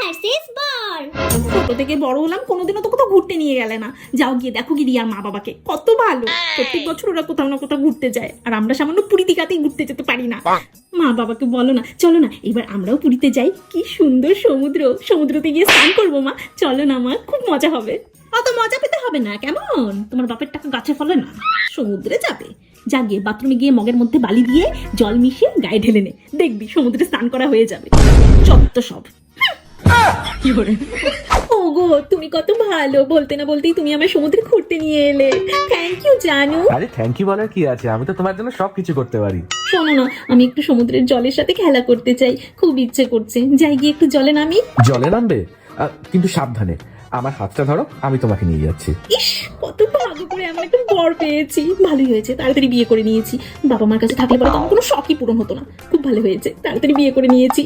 Versus বর। ছোট থেকে বড় হলাম, কোনোদিনও তো কোথাও ঘুরতে নিয়ে গেলে না। যাও গিয়ে দেখো কি রিয়ার মা বাবাকে, কত ভালো। প্রত্যেক বছর ওরা কোথাও না কোথাও ঘুরতে যায়, আর আমরা সামান্য পুরী দীঘাতেই ঘুরতে যেতে পারি না। মা বাবাকে বলো না, চলো না এবার আমরাও পুরীতে যাই। কি সুন্দর সমুদ্র, সমুদ্রতে গিয়ে স্নান করবো মা, চলো না মা, খুব মজা হবে। অত মজা পেতে হবে না, কেমন? তোমার বাপের টাকা গাছে ফলে না, সমুদ্রে যাবে। যা গিয়ে বাথরুমে গিয়ে মগের মধ্যে বালি দিয়ে জল মিশিয়ে গায়ে ঢেলে নে, দেখবি সমুদ্রে স্নান করা হয়ে যাবে। চত্ব সব। ওগো তুমি কত ভালো, বলতে না বলতেই তুমি আমার সমুদ্রে ঘুরতে নিয়ে এলে। থ্যাংক ইউ জানু। আরে থ্যাংক ইউ বলার কি আছে, আমি তো তোমার জন্য সবকিছু করতে পারি। শোনো না, আমি একটু সমুদ্রের জলের সাথে খেলা করতে চাই, খুব ইচ্ছে করছে। যাই গিয়ে একটু জলে নামি। জলে নামবে? কিন্তু সাবধানে, আমার হাতটা ধরো, আমি তোমাকে নিয়ে যাচ্ছি। ইস, কত ভালো করে এমন একটা বর পেয়েছি। ভালোই হয়েছে তাড়াতাড়ি বিয়ে করে নিয়েছি। বাবা মার কাছে থাকলে পরে তো আমার কোনো শখই পূরণ হতো না। খুব ভালো হয়েছে তাড়াতাড়ি বিয়ে করে নিয়েছি।